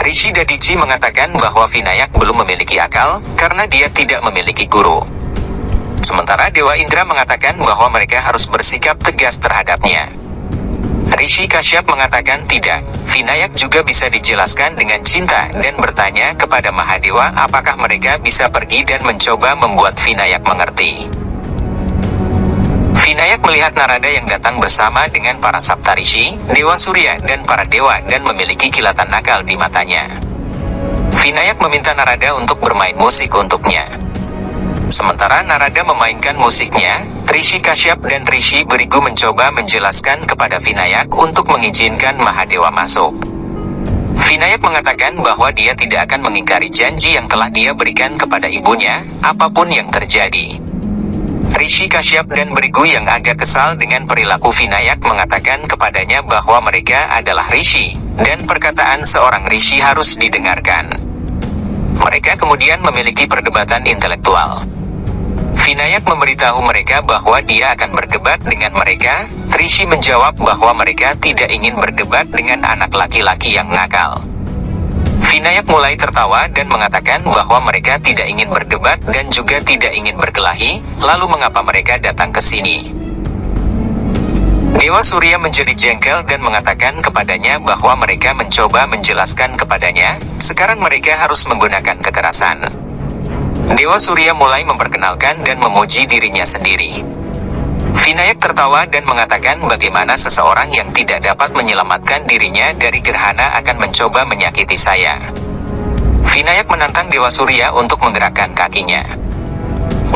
Rishi Dadici mengatakan bahwa Vinayak belum memiliki akal, karena dia tidak memiliki guru. Sementara Dewa Indra mengatakan bahwa mereka harus bersikap tegas terhadapnya. Rishi Kashyap mengatakan tidak, Vinayak juga bisa dijelaskan dengan cinta, dan bertanya kepada Mahadewa apakah mereka bisa pergi dan mencoba membuat Vinayak mengerti. Vinayak melihat Narada yang datang bersama dengan para Saptarishi, Dewa Surya, dan para dewa dan memiliki kilatan nakal di matanya. Vinayak meminta Narada untuk bermain musik untuknya. Sementara Narada memainkan musiknya, Rishi Kashyap dan Rishi Bhrigu mencoba menjelaskan kepada Vinayak untuk mengizinkan Mahadewa masuk. Vinayak mengatakan bahwa dia tidak akan mengingkari janji yang telah dia berikan kepada ibunya, apapun yang terjadi. Rishi Kashyap dan Bhrigu yang agak kesal dengan perilaku Vinayak mengatakan kepadanya bahwa mereka adalah Rishi, dan perkataan seorang Rishi harus didengarkan. Mereka kemudian memiliki perdebatan intelektual. Vinayak memberitahu mereka bahwa dia akan berdebat dengan mereka. Rishi menjawab bahwa mereka tidak ingin berdebat dengan anak laki-laki yang nakal. Vinayak mulai tertawa dan mengatakan bahwa mereka tidak ingin berdebat dan juga tidak ingin berkelahi, lalu mengapa mereka datang ke sini? Dewa Surya menjadi jengkel dan mengatakan kepadanya bahwa mereka mencoba menjelaskan kepadanya, sekarang mereka harus menggunakan kekerasan. Dewa Surya mulai memperkenalkan dan memuji dirinya sendiri. Vinayak tertawa dan mengatakan bagaimana seseorang yang tidak dapat menyelamatkan dirinya dari gerhana akan mencoba menyakiti saya. Vinayak menantang Dewa Surya untuk menggerakkan kakinya.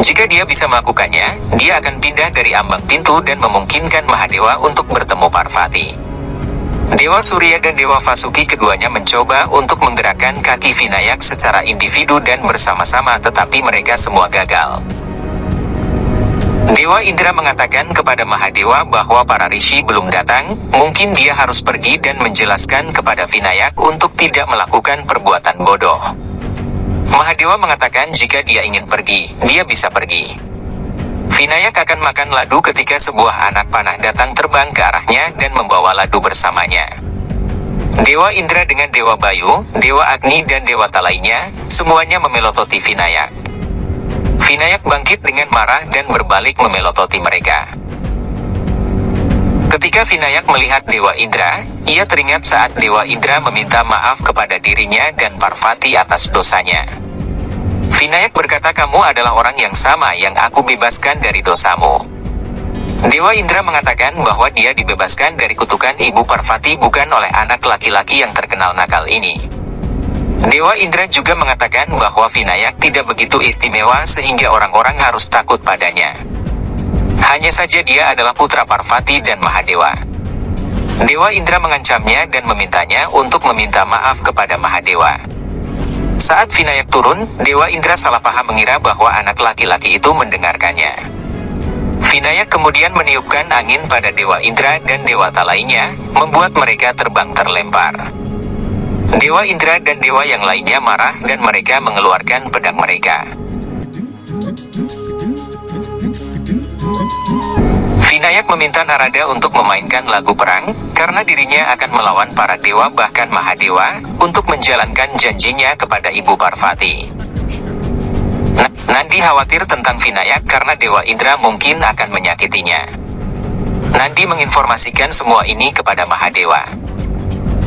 Jika dia bisa melakukannya, dia akan pindah dari ambang pintu dan memungkinkan Mahadewa untuk bertemu Parvati. Dewa Surya dan Dewa Vasuki keduanya mencoba untuk menggerakkan kaki Vinayak secara individu dan bersama-sama, tetapi mereka semua gagal. Dewa Indra mengatakan kepada Mahadewa bahwa para Rishi belum datang, mungkin dia harus pergi dan menjelaskan kepada Vinayak untuk tidak melakukan perbuatan bodoh. Mahadewa mengatakan jika dia ingin pergi, dia bisa pergi. Vinayak akan makan ladu ketika sebuah anak panah datang terbang ke arahnya dan membawa ladu bersamanya. Dewa Indra dengan Dewa Bayu, Dewa Agni dan Dewata lainnya, semuanya memelototi Vinayak. Vinayak bangkit dengan marah dan berbalik memelototi mereka. Ketika Vinayak melihat Dewa Indra, ia teringat saat Dewa Indra meminta maaf kepada dirinya dan Parvati atas dosanya. Vinayak berkata, kamu adalah orang yang sama yang aku bebaskan dari dosamu. Dewa Indra mengatakan bahwa dia dibebaskan dari kutukan Ibu Parvati bukan oleh anak laki-laki yang terkenal nakal ini. Dewa Indra juga mengatakan bahwa Vinayak tidak begitu istimewa sehingga orang-orang harus takut padanya. Hanya saja dia adalah putra Parvati dan Mahadewa. Dewa Indra mengancamnya dan memintanya untuk meminta maaf kepada Mahadewa. Saat Vinayak turun, Dewa Indra salah paham mengira bahwa anak laki-laki itu mendengarkannya. Vinayak kemudian meniupkan angin pada Dewa Indra dan Dewata lainnya, membuat mereka terbang terlempar. Dewa Indra dan dewa yang lainnya marah dan mereka mengeluarkan pedang mereka. Vinayak meminta Narada untuk memainkan lagu perang, karena dirinya akan melawan para dewa bahkan Mahadewa, untuk menjalankan janjinya kepada Ibu Parvati. Nandi khawatir tentang Vinayak karena Dewa Indra mungkin akan menyakitinya. Nandi menginformasikan semua ini kepada Mahadewa.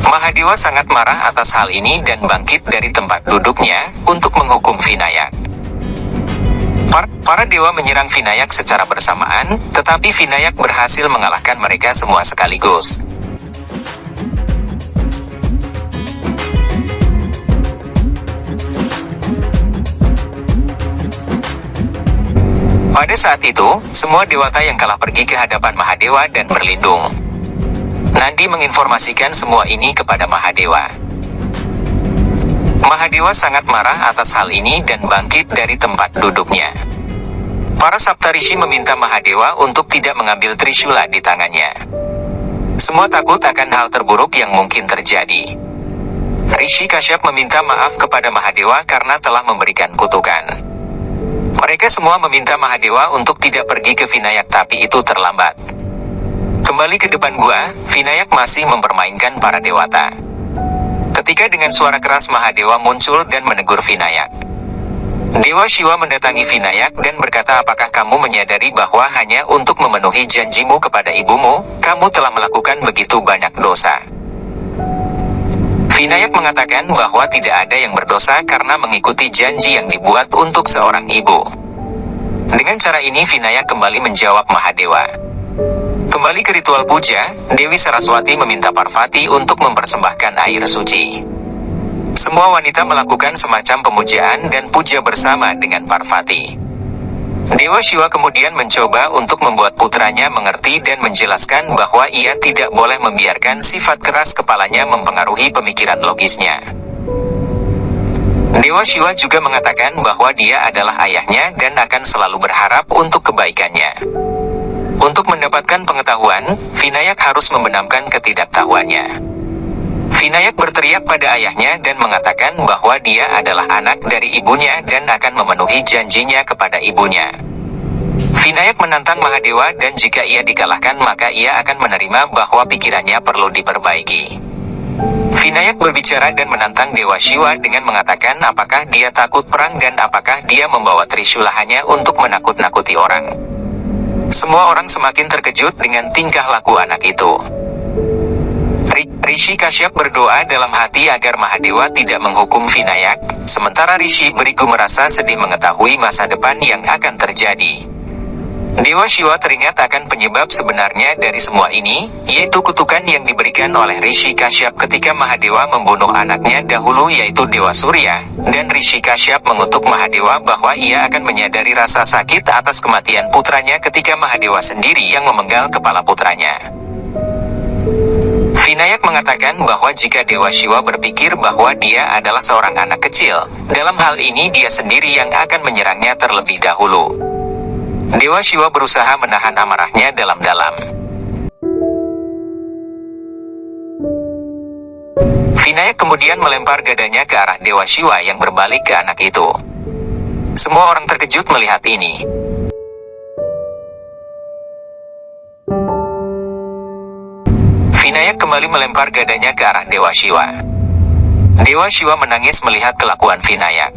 Mahadewa sangat marah atas hal ini dan bangkit dari tempat duduknya untuk menghukum Vinayak. Para dewa menyerang Vinayak secara bersamaan, tetapi Vinayak berhasil mengalahkan mereka semua sekaligus. Pada saat itu, semua dewata yang kalah pergi ke hadapan Mahadewa dan berlindung. Nandi menginformasikan semua ini kepada Mahadewa. Mahadewa sangat marah atas hal ini dan bangkit dari tempat duduknya. Para Saptarishi meminta Mahadewa untuk tidak mengambil Trishula di tangannya. Semua takut akan hal terburuk yang mungkin terjadi. Rishi Kashyap meminta maaf kepada Mahadewa karena telah memberikan kutukan. Mereka semua meminta Mahadewa untuk tidak pergi ke Vinayak, tapi itu terlambat. Kembali ke depan gua, Vinayak masih mempermainkan para dewata. Ketika dengan suara keras Mahadewa muncul dan menegur Vinayak. Dewa Shiva mendatangi Vinayak dan berkata, apakah kamu menyadari bahwa hanya untuk memenuhi janjimu kepada ibumu, kamu telah melakukan begitu banyak dosa? Vinayak mengatakan bahwa tidak ada yang berdosa karena mengikuti janji yang dibuat untuk seorang ibu. Dengan cara ini Vinayak kembali menjawab Mahadewa. Kembali ke ritual puja, Dewi Saraswati meminta Parvati untuk mempersembahkan air suci. Semua wanita melakukan semacam pemujaan dan puja bersama dengan Parvati. Dewa Shiva kemudian mencoba untuk membuat putranya mengerti dan menjelaskan bahwa ia tidak boleh membiarkan sifat keras kepalanya mempengaruhi pemikiran logisnya. Dewa Shiva juga mengatakan bahwa dia adalah ayahnya dan akan selalu berharap untuk kebaikannya. Untuk mendapatkan pengetahuan, Vinayak harus membenamkan ketidaktahuannya. Vinayak berteriak pada ayahnya dan mengatakan bahwa dia adalah anak dari ibunya dan akan memenuhi janjinya kepada ibunya. Vinayak menantang Mahadewa dan jika ia dikalahkan maka ia akan menerima bahwa pikirannya perlu diperbaiki. Vinayak berbicara dan menantang Dewa Shiva dengan mengatakan apakah dia takut perang dan apakah dia membawa Trishula hanya untuk menakut-nakuti orang. Semua orang semakin terkejut dengan tingkah laku anak itu. Rishi Kashyap berdoa dalam hati agar Mahadewa tidak menghukum Vinayak, sementara Rishi Bhrigu merasa sedih mengetahui masa depan yang akan terjadi. Dewa Shiva teringat akan penyebab sebenarnya dari semua ini, yaitu kutukan yang diberikan oleh Rishi Kashyap ketika Mahadewa membunuh anaknya dahulu yaitu Dewa Surya, dan Rishi Kashyap mengutuk Mahadewa bahwa ia akan menyadari rasa sakit atas kematian putranya ketika Mahadewa sendiri yang memenggal kepala putranya. Vinayak mengatakan bahwa jika Dewa Shiva berpikir bahwa dia adalah seorang anak kecil, dalam hal ini dia sendiri yang akan menyerangnya terlebih dahulu. Dewa Shiva berusaha menahan amarahnya dalam-dalam. Vinayak kemudian melempar gadanya ke arah Dewa Shiva yang berbalik ke anak itu. Semua orang terkejut melihat ini. Vinayak kembali melempar gadanya ke arah Dewa Shiva. Dewa Shiva menangis melihat kelakuan Vinayak.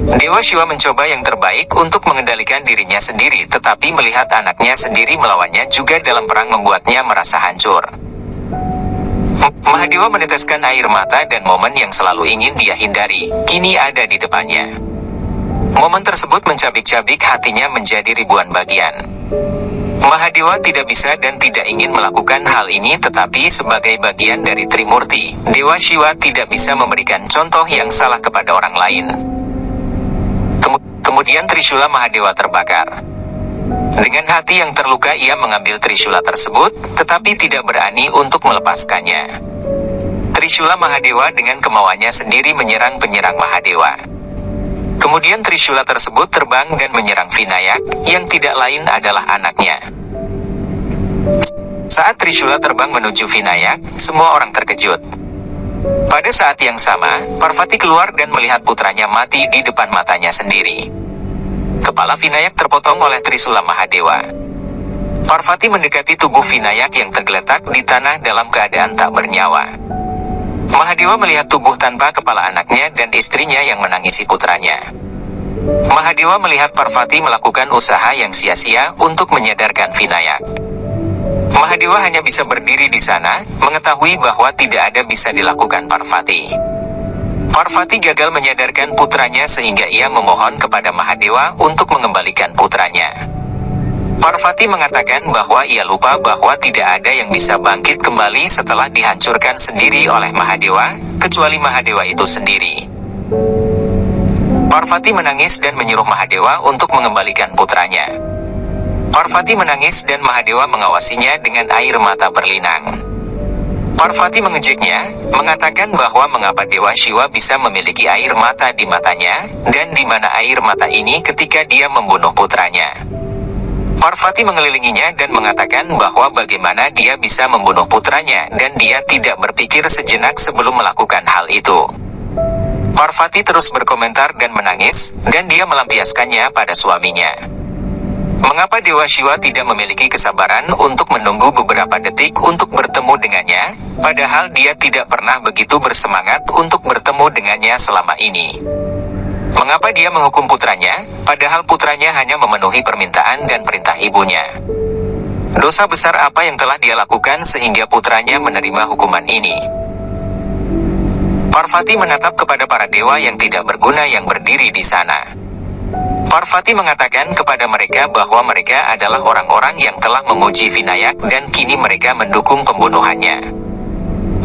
Dewa Shiva mencoba yang terbaik untuk mengendalikan dirinya sendiri, tetapi melihat anaknya sendiri melawannya juga dalam perang membuatnya merasa hancur. Mahadewa meneteskan air mata dan momen yang selalu ingin dia hindari, kini ada di depannya. Momen tersebut mencabik-cabik hatinya menjadi ribuan bagian. Mahadewa tidak bisa dan tidak ingin melakukan hal ini, tetapi sebagai bagian dari Trimurti, Dewa Shiva tidak bisa memberikan contoh yang salah kepada orang lain. Kemudian Trishula Mahadewa terbakar. Dengan hati yang terluka ia mengambil Trishula tersebut, tetapi tidak berani untuk melepaskannya. Trishula Mahadewa dengan kemauannya sendiri menyerang penyerang Mahadewa. Kemudian Trishula tersebut terbang dan menyerang Vinayak, yang tidak lain adalah anaknya. Saat Trishula terbang menuju Vinayak, semua orang terkejut. Pada saat yang sama, Parvati keluar dan melihat putranya mati di depan matanya sendiri. Kepala Vinayak terpotong oleh Trishula Mahadewa. Parvati mendekati tubuh Vinayak yang tergeletak di tanah dalam keadaan tak bernyawa. Mahadewa melihat tubuh tanpa kepala anaknya dan istrinya yang menangisi putranya. Mahadewa melihat Parvati melakukan usaha yang sia-sia untuk menyadarkan Vinayak. Mahadewa hanya bisa berdiri di sana, mengetahui bahwa tidak ada bisa dilakukan Parvati. Parvati gagal menyadarkan putranya sehingga ia memohon kepada Mahadewa untuk mengembalikan putranya. Parvati mengatakan bahwa ia lupa bahwa tidak ada yang bisa bangkit kembali setelah dihancurkan sendiri oleh Mahadewa, kecuali Mahadewa itu sendiri. Parvati menangis dan menyuruh Mahadewa untuk mengembalikan putranya. Parvati menangis dan Mahadewa mengawasinya dengan air mata berlinang. Parvati mengejeknya, mengatakan bahwa mengapa Dewa Shiva bisa memiliki air mata di matanya, dan di mana air mata ini ketika dia membunuh putranya. Parvati mengelilinginya dan mengatakan bahwa bagaimana dia bisa membunuh putranya dan dia tidak berpikir sejenak sebelum melakukan hal itu. Parvati terus berkomentar dan menangis, dan dia melampiaskannya pada suaminya. Mengapa Dewa Shiva tidak memiliki kesabaran untuk menunggu beberapa detik untuk bertemu dengannya, padahal dia tidak pernah begitu bersemangat untuk bertemu dengannya selama ini? Mengapa dia menghukum putranya, padahal putranya hanya memenuhi permintaan dan perintah ibunya? Dosa besar apa yang telah dia lakukan sehingga putranya menerima hukuman ini? Parvati menatap kepada para dewa yang tidak berguna yang berdiri di sana. Parvati mengatakan kepada mereka bahwa mereka adalah orang-orang yang telah memuji Vinayak dan kini mereka mendukung pembunuhannya.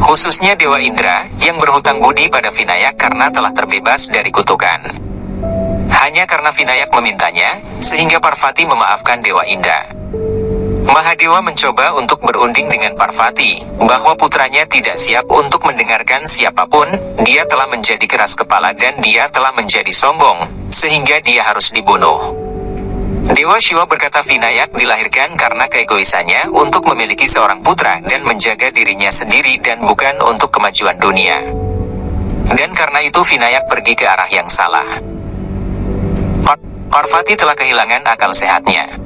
Khususnya Dewa Indra, yang berhutang budi pada Vinayak karena telah terbebas dari kutukan. Hanya karena Vinayak memintanya, sehingga Parvati memaafkan Dewa Indra. Mahadewa mencoba untuk berunding dengan Parvati, bahwa putranya tidak siap untuk mendengarkan siapapun, dia telah menjadi keras kepala dan dia telah menjadi sombong, sehingga dia harus dibunuh. Dewa Shiva berkata Vinayak dilahirkan karena keegoisannya untuk memiliki seorang putra dan menjaga dirinya sendiri dan bukan untuk kemajuan dunia. Dan karena itu Vinayak pergi ke arah yang salah. Parvati telah kehilangan akal sehatnya.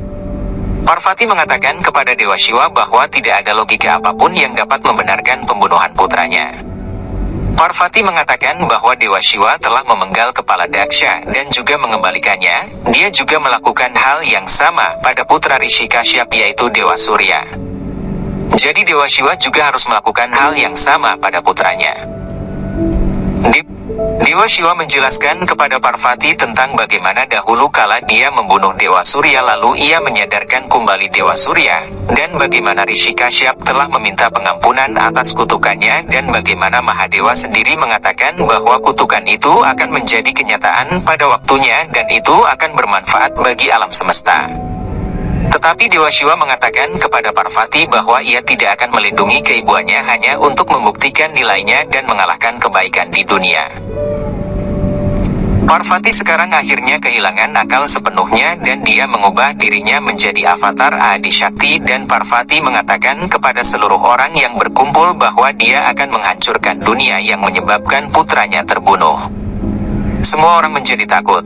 Parvati mengatakan kepada Dewa Shiva bahwa tidak ada logika apapun yang dapat membenarkan pembunuhan putranya. Parvati mengatakan bahwa Dewa Shiva telah memenggal kepala Daksha dan juga mengembalikannya. Dia juga melakukan hal yang sama pada putra Rishi Kashyap yaitu Dewa Surya. Jadi Dewa Shiva juga harus melakukan hal yang sama pada putranya. Dewa Shiva menjelaskan kepada Parvati tentang bagaimana dahulu kala dia membunuh Dewa Surya lalu ia menyadarkan kembali Dewa Surya, dan bagaimana Rishi Kashyap telah meminta pengampunan atas kutukannya dan bagaimana Mahadewa sendiri mengatakan bahwa kutukan itu akan menjadi kenyataan pada waktunya dan itu akan bermanfaat bagi alam semesta. Tetapi Dewa Shiva mengatakan kepada Parvati bahwa ia tidak akan melindungi keibuannya hanya untuk membuktikan nilainya dan mengalahkan kebaikan di dunia. Parvati sekarang akhirnya kehilangan akal sepenuhnya dan dia mengubah dirinya menjadi avatar Adi Shakti dan Parvati mengatakan kepada seluruh orang yang berkumpul bahwa dia akan menghancurkan dunia yang menyebabkan putranya terbunuh. Semua orang menjadi takut.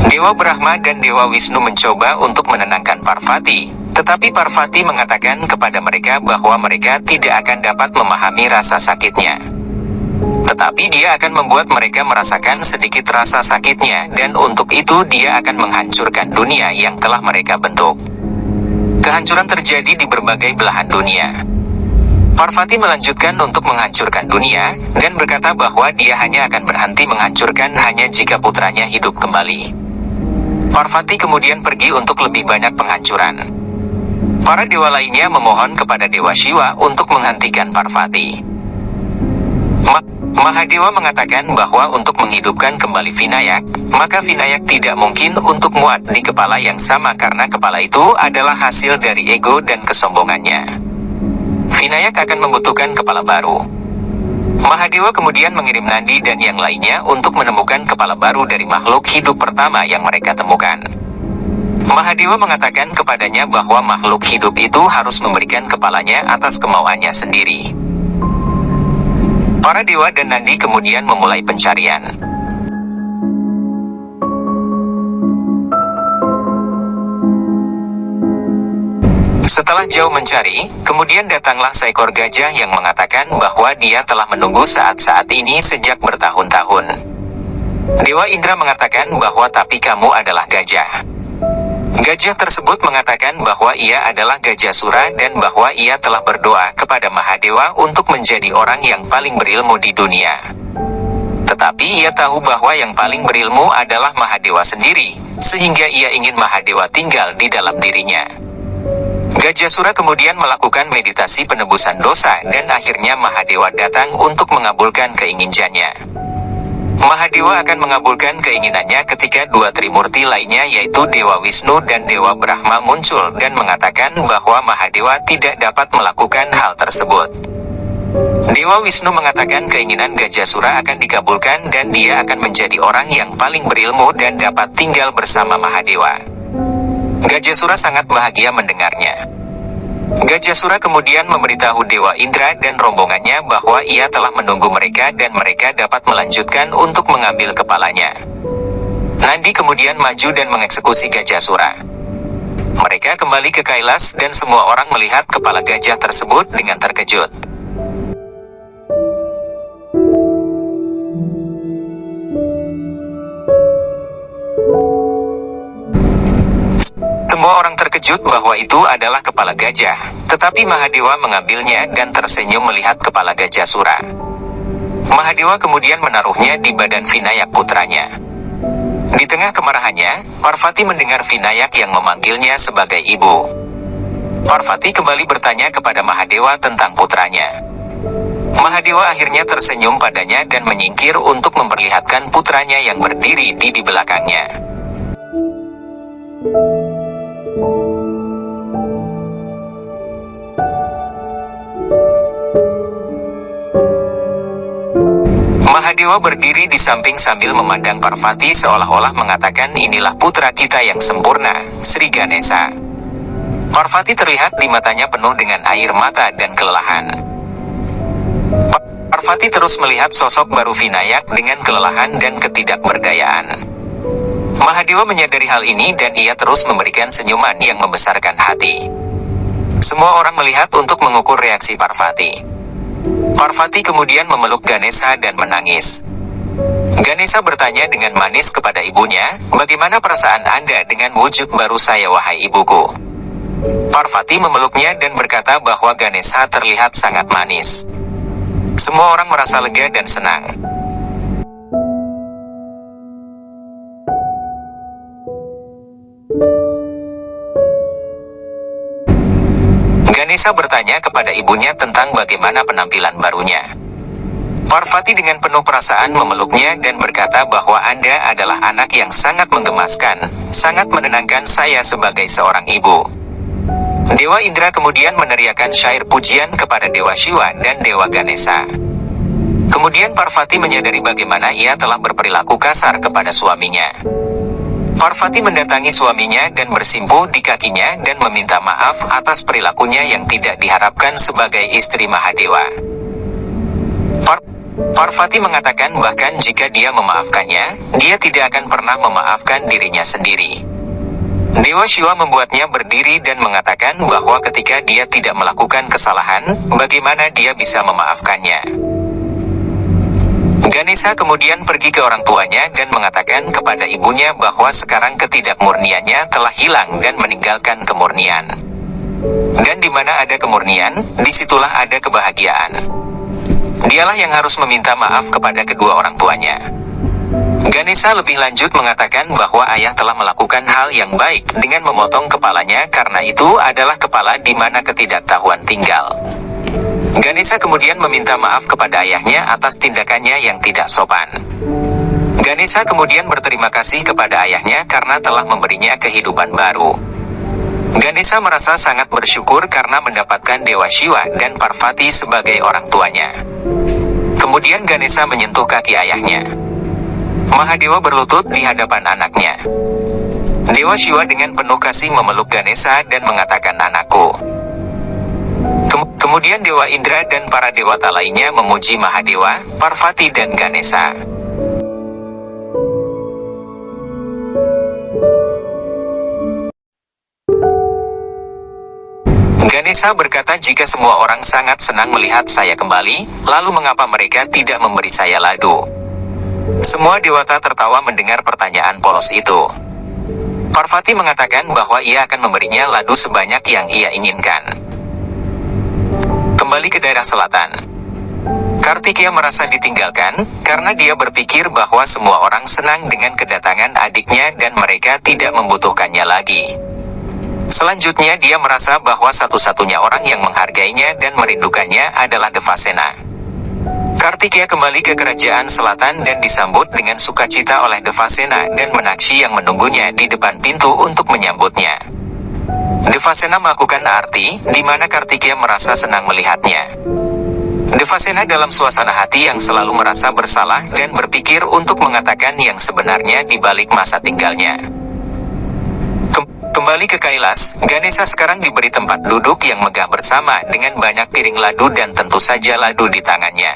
Dewa Brahma dan Dewa Wisnu mencoba untuk menenangkan Parvati, tetapi Parvati mengatakan kepada mereka bahwa mereka tidak akan dapat memahami rasa sakitnya. Tetapi dia akan membuat mereka merasakan sedikit rasa sakitnya dan untuk itu dia akan menghancurkan dunia yang telah mereka bentuk. Kehancuran terjadi di berbagai belahan dunia. Parvati melanjutkan untuk menghancurkan dunia dan berkata bahwa dia hanya akan berhenti menghancurkan hanya jika putranya hidup kembali. Parvati kemudian pergi untuk lebih banyak penghancuran. Para dewa lainnya memohon kepada Dewa Shiva untuk menghentikan Parvati. Mahadewa mengatakan bahwa untuk menghidupkan kembali Vinayak, maka Vinayak tidak mungkin untuk muat di kepala yang sama karena kepala itu adalah hasil dari ego dan kesombongannya. Vinayak akan membutuhkan kepala baru. Mahadewa kemudian mengirim Nandi dan yang lainnya untuk menemukan kepala baru dari makhluk hidup pertama yang mereka temukan. Mahadewa mengatakan kepadanya bahwa makhluk hidup itu harus memberikan kepalanya atas kemauannya sendiri. Para dewa dan Nandi kemudian memulai pencarian. Setelah jauh mencari, kemudian datanglah seekor gajah yang mengatakan bahwa dia telah menunggu saat-saat ini sejak bertahun-tahun. Dewa Indra mengatakan bahwa tapi kamu adalah gajah. Gajah tersebut mengatakan bahwa ia adalah Gajah Sura dan bahwa ia telah berdoa kepada Mahadewa untuk menjadi orang yang paling berilmu di dunia. Tetapi ia tahu bahwa yang paling berilmu adalah Mahadewa sendiri, sehingga ia ingin Mahadewa tinggal di dalam dirinya. Gajah Sura kemudian melakukan meditasi penebusan dosa dan akhirnya Mahadewa datang untuk mengabulkan keinginannya. Mahadewa akan mengabulkan keinginannya ketika dua Trimurti lainnya yaitu Dewa Wisnu dan Dewa Brahma muncul dan mengatakan bahwa Mahadewa tidak dapat melakukan hal tersebut. Dewa Wisnu mengatakan keinginan Gajah Sura akan dikabulkan dan dia akan menjadi orang yang paling berilmu dan dapat tinggal bersama Mahadewa. Gajah Sura sangat bahagia mendengarnya. Gajasura kemudian memberitahu Dewa Indra dan rombongannya bahwa ia telah menunggu mereka dan mereka dapat melanjutkan untuk mengambil kepalanya. Nandi kemudian maju dan mengeksekusi Gajasura. Mereka kembali ke Kailas dan semua orang melihat kepala gajah tersebut dengan terkejut. Semua orang terkejut bahwa itu adalah kepala gajah, tetapi Mahadewa mengambilnya dan tersenyum melihat kepala Gajasura. Mahadewa kemudian menaruhnya di badan Vinayak putranya. Di tengah kemarahannya, Parvati mendengar Vinayak yang memanggilnya sebagai ibu. Parvati kembali bertanya kepada Mahadewa tentang putranya. Mahadewa akhirnya tersenyum padanya dan menyingkir untuk memperlihatkan putranya yang berdiri di belakangnya. Mahadewa berdiri di samping sambil memandang Parvati seolah-olah mengatakan, inilah putra kita yang sempurna, Sri Ganesha. Parvati terlihat di matanya penuh dengan air mata dan kelelahan. Parvati terus melihat sosok baru Vinayak dengan kelelahan dan ketidakberdayaan. Mahadewa menyadari hal ini dan ia terus memberikan senyuman yang membesarkan hati. Semua orang melihat untuk mengukur reaksi Parvati. Parvati kemudian memeluk Ganesha dan menangis. Ganesha bertanya dengan manis kepada ibunya, bagaimana perasaan Anda dengan wujud baru saya wahai ibuku? Parvati memeluknya dan berkata bahwa Ganesha terlihat sangat manis. Semua orang merasa lega dan senang. Ganesha bertanya kepada ibunya tentang bagaimana penampilan barunya. Parvati dengan penuh perasaan memeluknya dan berkata bahwa Anda adalah anak yang sangat menggemaskan, sangat menenangkan saya sebagai seorang ibu. Dewa Indra kemudian meneriakkan syair pujian kepada Dewa Shiva dan Dewa Ganesha. Kemudian Parvati menyadari bagaimana ia telah berperilaku kasar kepada suaminya. Parvati mendatangi suaminya dan bersimpuh di kakinya dan meminta maaf atas perilakunya yang tidak diharapkan sebagai istri Mahadewa. Parvati mengatakan bahkan jika dia memaafkannya, dia tidak akan pernah memaafkan dirinya sendiri. Dewa Shiva membuatnya berdiri dan mengatakan bahwa ketika dia tidak melakukan kesalahan, bagaimana dia bisa memaafkannya. Ganesha kemudian pergi ke orang tuanya dan mengatakan kepada ibunya bahwa sekarang ketidakmurniannya telah hilang dan meninggalkan kemurnian. Dan di mana ada kemurnian, disitulah ada kebahagiaan. Dialah yang harus meminta maaf kepada kedua orang tuanya. Ganesha lebih lanjut mengatakan bahwa ayah telah melakukan hal yang baik dengan memotong kepalanya karena itu adalah kepala di mana ketidaktahuan tinggal. Ganesha kemudian meminta maaf kepada ayahnya atas tindakannya yang tidak sopan. Ganesha kemudian berterima kasih kepada ayahnya karena telah memberinya kehidupan baru. Ganesha merasa sangat bersyukur karena mendapatkan Dewa Shiva dan Parvati sebagai orang tuanya. Kemudian Ganesha menyentuh kaki ayahnya. Mahadewa berlutut di hadapan anaknya. Dewa Shiva dengan penuh kasih memeluk Ganesha dan mengatakan, anakku. Kemudian Dewa Indra dan para dewata lainnya memuji Mahadewa, Parvati dan Ganesha. Ganesha berkata, jika semua orang sangat senang melihat saya kembali, lalu mengapa mereka tidak memberi saya ladu? Semua dewata tertawa mendengar pertanyaan polos itu. Parvati mengatakan bahwa ia akan memberinya ladu sebanyak yang ia inginkan. Kembali ke daerah selatan. Kartikeya merasa ditinggalkan, karena dia berpikir bahwa semua orang senang dengan kedatangan adiknya dan mereka tidak membutuhkannya lagi. Selanjutnya dia merasa bahwa satu-satunya orang yang menghargainya dan merindukannya adalah Devasena. Kartikeya kembali ke kerajaan selatan dan disambut dengan sukacita oleh Devasena dan Menakshi yang menunggunya di depan pintu untuk menyambutnya. Devasena melakukan arti, di mana Kartikeya merasa senang melihatnya. Devasena dalam suasana hati yang selalu merasa bersalah dan berpikir untuk mengatakan yang sebenarnya di balik masa tinggalnya. Kembali ke Kailas, Ganesha sekarang diberi tempat duduk yang megah bersama dengan banyak piring ladu dan tentu saja ladu di tangannya.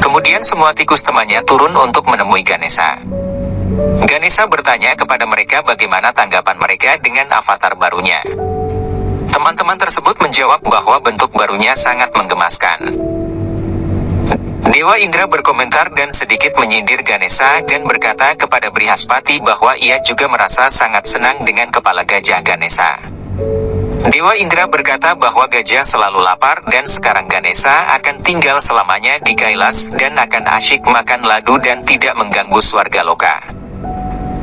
Kemudian semua tikus temannya turun untuk menemui Ganesha. Ganesha bertanya kepada mereka bagaimana tanggapan mereka dengan avatar barunya. Teman-teman tersebut menjawab bahwa bentuk barunya sangat menggemaskan. Dewa Indra berkomentar dan sedikit menyindir Ganesha dan berkata kepada Brihaspati bahwa ia juga merasa sangat senang dengan kepala gajah Ganesha. Dewa Indra berkata bahwa gajah selalu lapar dan sekarang Ganesha akan tinggal selamanya di Kailas dan akan asyik makan ladu dan tidak mengganggu swarga loka.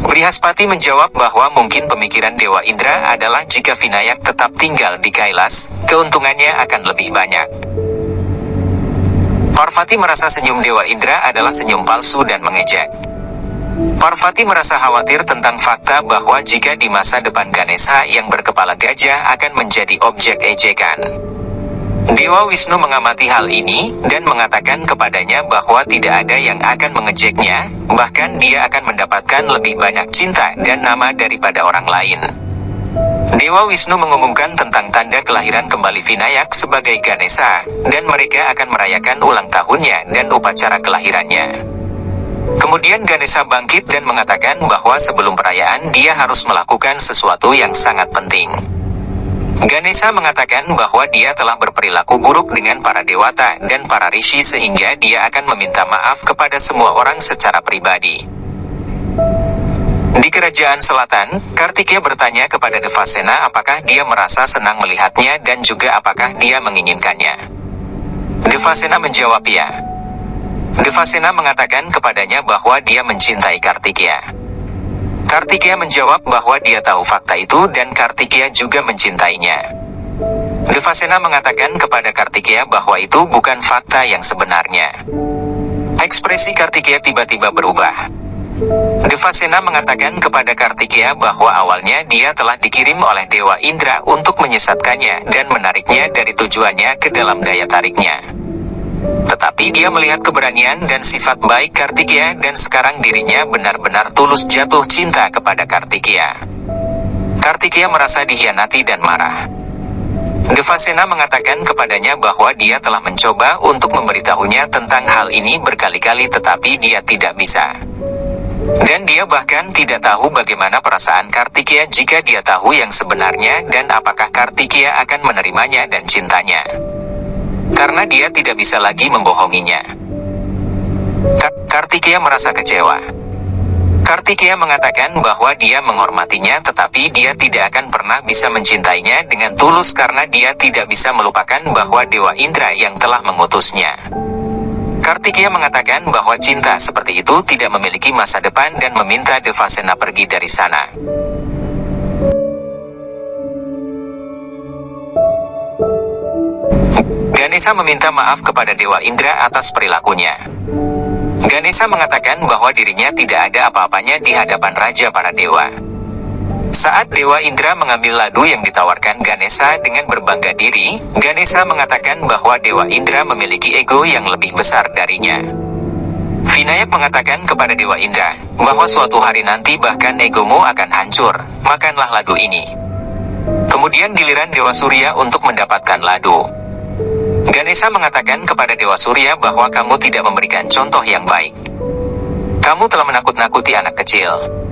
Brihaspati menjawab bahwa mungkin pemikiran Dewa Indra adalah jika Vinayak tetap tinggal di Kailas, keuntungannya akan lebih banyak. Parvati merasa senyum Dewa Indra adalah senyum palsu dan mengejek. Parvati merasa khawatir tentang fakta bahwa jika di masa depan Ganesha yang berkepala gajah akan menjadi objek ejekan. Dewa Wisnu mengamati hal ini, dan mengatakan kepadanya bahwa tidak ada yang akan mengejeknya, bahkan dia akan mendapatkan lebih banyak cinta dan nama daripada orang lain. Dewa Wisnu mengumumkan tentang tanda kelahiran kembali Vinayak sebagai Ganesha, dan mereka akan merayakan ulang tahunnya dan upacara kelahirannya. Kemudian Ganesha bangkit dan mengatakan bahwa sebelum perayaan dia harus melakukan sesuatu yang sangat penting. Ganesha mengatakan bahwa dia telah berperilaku buruk dengan para dewata dan para rishi sehingga dia akan meminta maaf kepada semua orang secara pribadi. Di Kerajaan Selatan, Kartikeya bertanya kepada Devasena apakah dia merasa senang melihatnya dan juga apakah dia menginginkannya. Devasena menjawab ya. Devasena mengatakan kepadanya bahwa dia mencintai Kartikeya. Kartikeya menjawab bahwa dia tahu fakta itu dan Kartikeya juga mencintainya. Devasena mengatakan kepada Kartikeya bahwa itu bukan fakta yang sebenarnya. Ekspresi Kartikeya tiba-tiba berubah. Devasena mengatakan kepada Kartikeya bahwa awalnya dia telah dikirim oleh Dewa Indra untuk menyesatkannya dan menariknya dari tujuannya ke dalam daya tariknya. Tetapi dia melihat keberanian dan sifat baik Kartikeya dan sekarang dirinya benar-benar tulus jatuh cinta kepada Kartikeya. Kartikeya merasa dikhianati dan marah. Devasena mengatakan kepadanya bahwa dia telah mencoba untuk memberitahunya tentang hal ini berkali-kali tetapi dia tidak bisa. Dan dia bahkan tidak tahu bagaimana perasaan Kartikeya jika dia tahu yang sebenarnya dan apakah Kartikeya akan menerimanya dan cintanya. Karena dia tidak bisa lagi membohonginya. Kartikeya merasa kecewa. Kartikeya mengatakan bahwa dia menghormatinya tetapi dia tidak akan pernah bisa mencintainya dengan tulus karena dia tidak bisa melupakan bahwa Dewa Indra yang telah mengutusnya. Kartikeya mengatakan bahwa cinta seperti itu tidak memiliki masa depan dan meminta Devasena pergi dari sana. Ganesha meminta maaf kepada Dewa Indra atas perilakunya. Ganesha mengatakan bahwa dirinya tidak ada apa-apanya di hadapan Raja para Dewa. Saat Dewa Indra mengambil ladu yang ditawarkan Ganesha dengan berbangga diri, Ganesha mengatakan bahwa Dewa Indra memiliki ego yang lebih besar darinya. Vinayak mengatakan kepada Dewa Indra bahwa suatu hari nanti bahkan egomu akan hancur, makanlah ladu ini. Kemudian giliran Dewa Surya untuk mendapatkan ladu. Ganesha mengatakan kepada Dewa Surya bahwa kamu tidak memberikan contoh yang baik. Kamu telah menakut-nakuti anak kecil.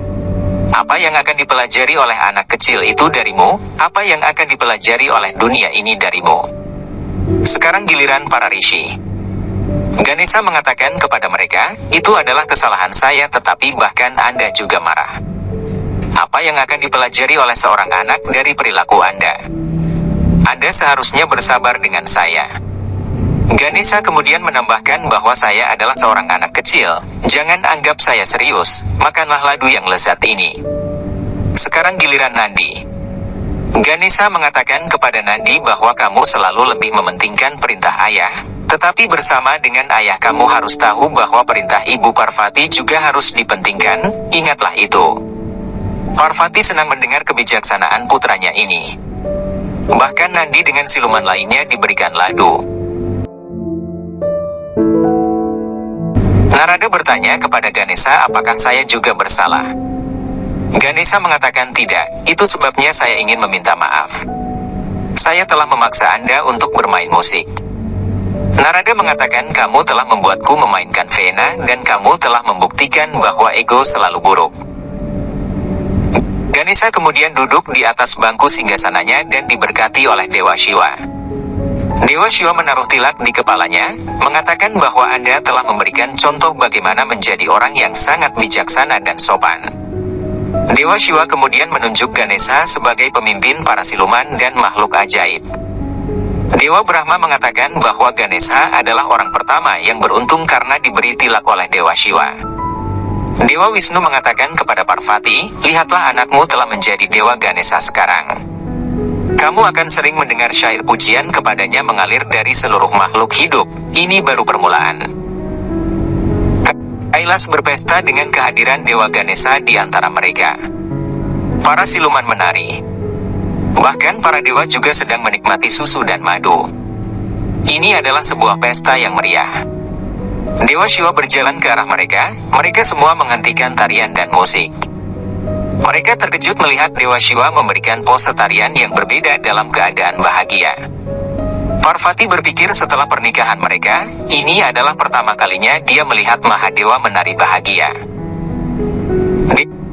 Apa yang akan dipelajari oleh anak kecil itu darimu? Apa yang akan dipelajari oleh dunia ini darimu? Sekarang giliran para rishi. Ganesha mengatakan kepada mereka, itu adalah kesalahan saya tetapi bahkan Anda juga marah. Apa yang akan dipelajari oleh seorang anak dari perilaku Anda? Anda seharusnya bersabar dengan saya. Ganesha kemudian menambahkan bahwa saya adalah seorang anak kecil, jangan anggap saya serius, makanlah ladu yang lezat ini. Sekarang giliran Nandi. Ganesha mengatakan kepada Nandi bahwa kamu selalu lebih mementingkan perintah ayah, tetapi bersama dengan ayah kamu harus tahu bahwa perintah Ibu Parvati juga harus dipentingkan, ingatlah itu. Parvati senang mendengar kebijaksanaan putranya ini. Bahkan Nandi dengan siluman lainnya diberikan ladu. Narada bertanya kepada Ganesha apakah saya juga bersalah. Ganesha mengatakan tidak, itu sebabnya saya ingin meminta maaf. Saya telah memaksa Anda untuk bermain musik. Narada mengatakan kamu telah membuatku memainkan vena dan kamu telah membuktikan bahwa ego selalu buruk. Ganesha kemudian duduk di atas bangku singgasananya dan diberkati oleh Dewa Shiva. Dewa Shiva menaruh tilak di kepalanya, mengatakan bahwa Anda telah memberikan contoh bagaimana menjadi orang yang sangat bijaksana dan sopan. Dewa Shiva kemudian menunjuk Ganesha sebagai pemimpin para siluman dan makhluk ajaib. Dewa Brahma mengatakan bahwa Ganesha adalah orang pertama yang beruntung karena diberi tilak oleh Dewa Shiva. Dewa Wisnu mengatakan kepada Parvati, lihatlah anakmu telah menjadi Dewa Ganesha sekarang. Kamu akan sering mendengar syair pujian kepadanya mengalir dari seluruh makhluk hidup, ini baru permulaan. Kailas berpesta dengan kehadiran Dewa Ganesha di antara mereka. Para siluman menari. Bahkan para dewa juga sedang menikmati susu dan madu. Ini adalah sebuah pesta yang meriah. Dewa Shiva berjalan ke arah mereka, mereka semua menghentikan tarian dan musik. Mereka terkejut melihat Dewa Shiva memberikan pose tarian yang berbeda dalam keadaan bahagia. Parvati berpikir setelah pernikahan mereka, ini adalah pertama kalinya dia melihat Mahadewa menari bahagia.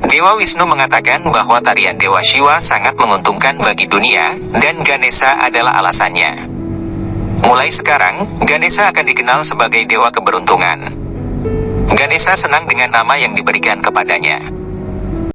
Dewa Wisnu mengatakan bahwa tarian Dewa Shiva sangat menguntungkan bagi dunia, dan Ganesha adalah alasannya. Mulai sekarang, Ganesha akan dikenal sebagai Dewa Keberuntungan. Ganesha senang dengan nama yang diberikan kepadanya.